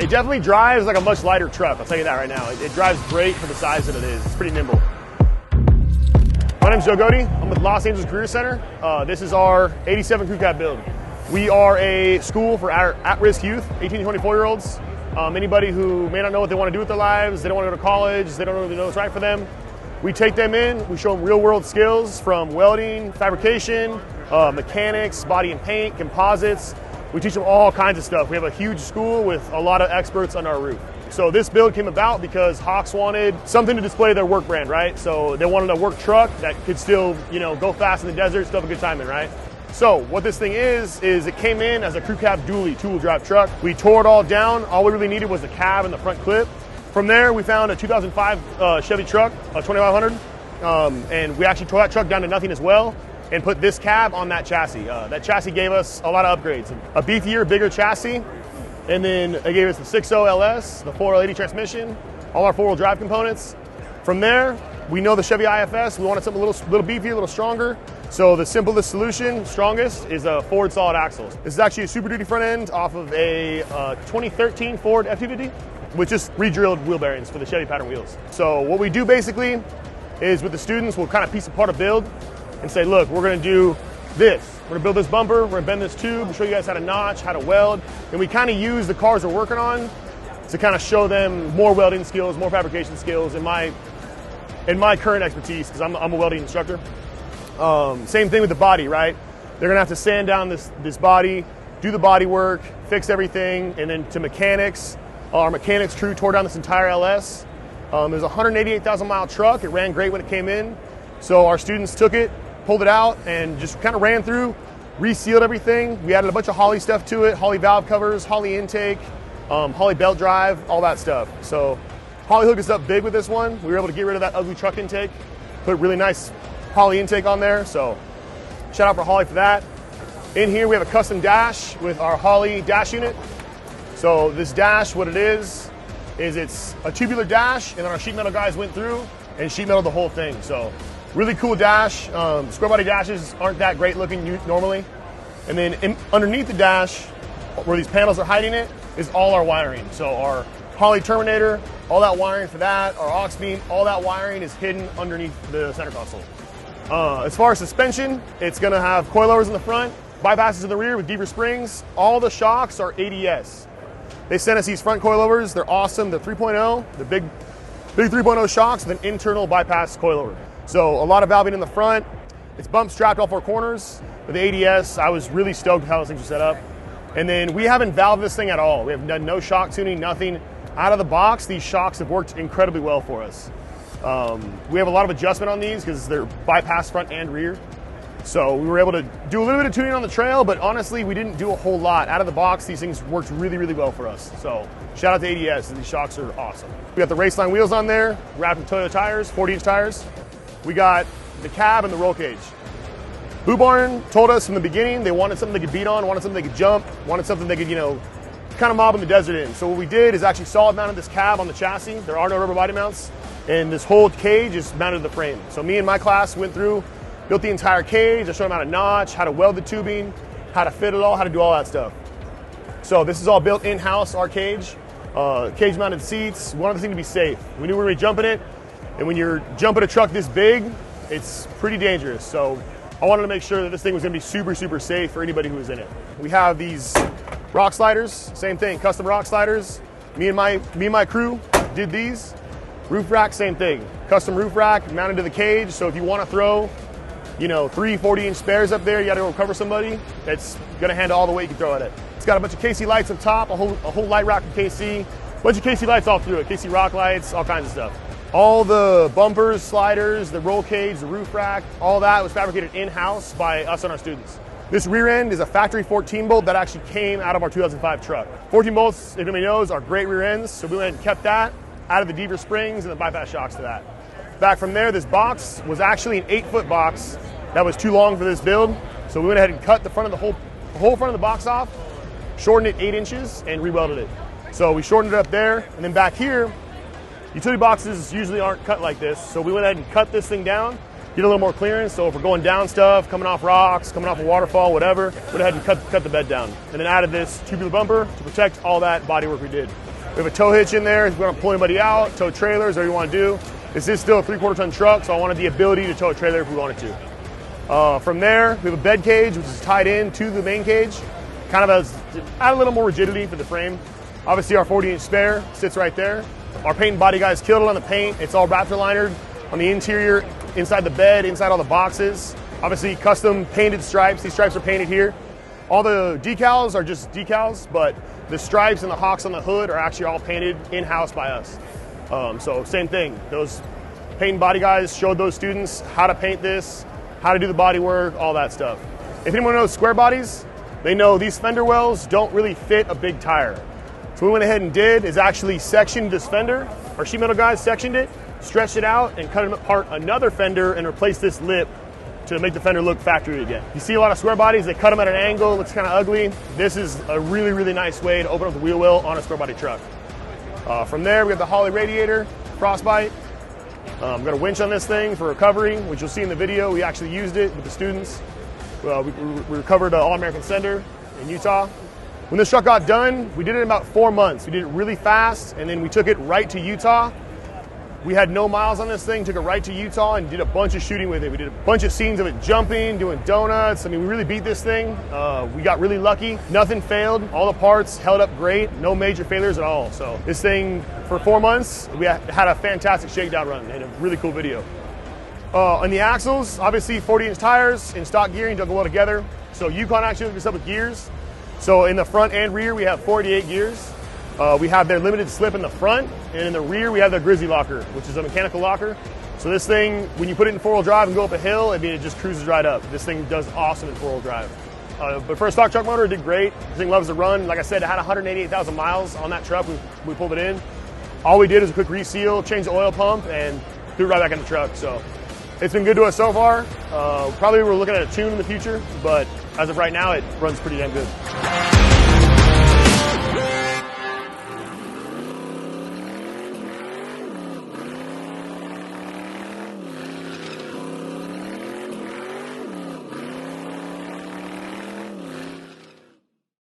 It definitely drives like a much lighter truck, I'll tell you that right now. It drives great for the size that it is. It's pretty nimble. My name's Joe Godey. I'm with Los Angeles Career Center. This is our 87 Crew Cab build. We are a school for our at-risk youth, 18 to 24-year-olds. Anybody who may not know what they want to do with their lives, they don't want to go to college, they don't really know what's right for them. We take them in, we show them real-world skills from welding, fabrication, mechanics, body and paint, composites. We teach them all kinds of stuff. We have a huge school with a lot of experts under our roof. So this build came about because Hawks wanted something to display their work brand, right? So they wanted a work truck that could still, go fast in the desert, still have a good time in, right? So what this thing is it came in as a Crew Cab dually, two-wheel drive truck. We tore it all down. All we really needed was the cab and the front clip. From there, we found a 2005 Chevy truck, a 2500, and we actually tore that truck down to nothing as well and put this cab on that chassis. That chassis gave us a lot of upgrades. A beefier, bigger chassis, and then it gave us the 6.0 LS, the 4L80 transmission, all our four-wheel drive components. From there, we know the Chevy IFS. We wanted something a little beefier, a little stronger. So the simplest solution, strongest, is a Ford solid axle. This is actually a Super Duty front end off of a 2013 Ford F-250 with just re-drilled wheel bearings for the Chevy pattern wheels. So what we do basically is with the students, we'll kind of piece apart a build and say, look, we're gonna do this. We're gonna build this bumper, we're gonna bend this tube, we'll show you guys how to notch, how to weld. And we kind of use the cars we're working on to kind of show them more welding skills, more fabrication skills in my current expertise, because I'm a welding instructor. Same thing with the body, right? They're gonna have to sand down this body, do the body work, fix everything, and then to mechanics. Our mechanics crew tore down this entire LS. It was a 188,000 mile truck. It ran great when it came in. So our students took it, pulled it out, and just kind of ran through, resealed everything. We added a bunch of Holley stuff to it, Holley valve covers, Holley intake, Holley belt drive, all that stuff. So Holley hooked us up big with this one. We were able to get rid of that ugly truck intake, put really nice Holley intake on there. So shout out for Holley for that. In here we have a custom dash with our Holley dash unit. So this dash, what it is it's a tubular dash, and then our sheet metal guys went through and sheet metal the whole thing. So really cool dash. Squarebody dashes aren't that great looking normally. And then underneath the dash, where these panels are hiding it, is all our wiring. So our Holley Terminator, all that wiring for that, our aux beam, all that wiring is hidden underneath the center console. As far as suspension, it's gonna have coilovers in the front, bypasses in the rear with deeper springs. All the shocks are ADS. They sent us these front coilovers. They're awesome. They're 3.0. They're big 3.0 shocks with an internal bypass coilover. So a lot of valving in the front. It's bump strapped all four corners. With the ADS, I was really stoked with how those things are set up. And then we haven't valved this thing at all. We have done no shock tuning, nothing. Out of the box, these shocks have worked incredibly well for us. We have a lot of adjustment on these because they're bypass front and rear. So we were able to do a little bit of tuning on the trail, but honestly, we didn't do a whole lot. Out of the box, these things worked really, really well for us. So shout out to ADS, these shocks are awesome. We got the Raceline wheels on there, wrapped with Toyota tires, 40-inch tires. We got the cab and the roll cage. Boot Barn told us from the beginning they wanted something they could beat on, wanted something they could jump, wanted something they could, kind of mob in the desert in. So what we did is actually solid mounted this cab on the chassis. There are no rubber body mounts, and this whole cage is mounted to the frame. So me and my class went through, built the entire cage. I showed them how to notch, how to weld the tubing, how to fit it all, how to do all that stuff. So this is all built in-house, our cage. Cage mounted seats. We wanted the thing to be safe. We knew we were jumping it, and when you're jumping a truck this big, it's pretty dangerous. So I wanted to make sure that this thing was gonna be super, super safe for anybody who was in it. We have these rock sliders, same thing, custom rock sliders. Me and my crew did these. Roof rack, same thing. Custom roof rack mounted to the cage, so if you wanna throw 3 40-inch spares up there, you gotta go cover somebody, it's gonna handle all the weight you can throw at it. It's got a bunch of KC lights up top, a whole light rack from KC, a bunch of KC lights all through it, KC rock lights, all kinds of stuff. All the bumpers, sliders, the roll cage, the roof rack, all that was fabricated in-house by us and our students. This rear end is a factory 14 bolt that actually came out of our 2005 truck. 14 bolts, if anybody knows, are great rear ends, so we went and kept that, added the deeper springs and the bypass shocks to that. Back from there, this box was actually an 8-foot box that was too long for this build, so we went ahead and cut the front of the whole front of the box off, shortened it 8 inches, and re-welded it. So we shortened it up there, and then back here, utility boxes usually aren't cut like this, so we went ahead and cut this thing down, get a little more clearance, so if we're going down stuff, coming off rocks, coming off a waterfall, whatever, went ahead and cut the bed down. And then added this tubular bumper to protect all that bodywork we did. We have a tow hitch in there if you want to pull anybody out, tow trailers, whatever you want to do. This is still a 3/4 ton truck, so I wanted the ability to tow a trailer if we wanted to. From there, we have a bed cage, which is tied in to the main cage. Kind of add a little more rigidity for the frame. Obviously, our 40-inch spare sits right there. Our paint and body guys killed it on the paint. It's all Raptor linered on the interior, inside the bed, inside all the boxes. Obviously, custom painted stripes. These stripes are painted here. All the decals are just decals, but the stripes and the hawks on the hood are actually all painted in-house by us. So same thing. Those paint and body guys showed those students how to paint this, how to do the body work, all that stuff. If anyone knows Squarebodies, they know these fender wells don't really fit a big tire. So what we went ahead and did is actually sectioned this fender. Our sheet metal guys sectioned it, stretched it out, and cut apart another fender and replaced this lip to make the fender look factory again. You see a lot of Squarebodies, they cut them at an angle, it looks kind of ugly. This is a really, really nice way to open up the wheel well on a Squarebody truck. From there, we have the Holley radiator, frostbite. We've got a winch on this thing for recovery, which you'll see in the video. We actually used it with the students. We recovered an All-American sender in Utah. When this truck got done, we did it in about 4 months. We did it really fast, and then we took it right to Utah. We had no miles on this thing, took it right to Utah and did a bunch of shooting with it. We did a bunch of scenes of it jumping, doing donuts. I mean, we really beat this thing. We got really lucky. Nothing failed. All the parts held up great. No major failures at all. So this thing, for 4 months, we had a fantastic shakedown run and a really cool video. On the axles, obviously 40-inch tires in stock gearing, don't go well together. So Yukon actually hooked us up with gears. So in the front and rear, we have 48 gears. We have their limited slip in the front, and in the rear we have the Grizzly locker, which is a mechanical locker. So this thing, when you put it in 4-wheel drive and go up a hill, I mean, it just cruises right up. This thing does awesome in 4-wheel drive. But for a stock truck motor, it did great. This thing loves to run. Like I said, it had 188,000 miles on that truck. We pulled it in. All we did is a quick reseal, change the oil pump, and threw it right back in the truck. So it's been good to us so far. Probably we're looking at a tune in the future, but as of right now, it runs pretty damn good.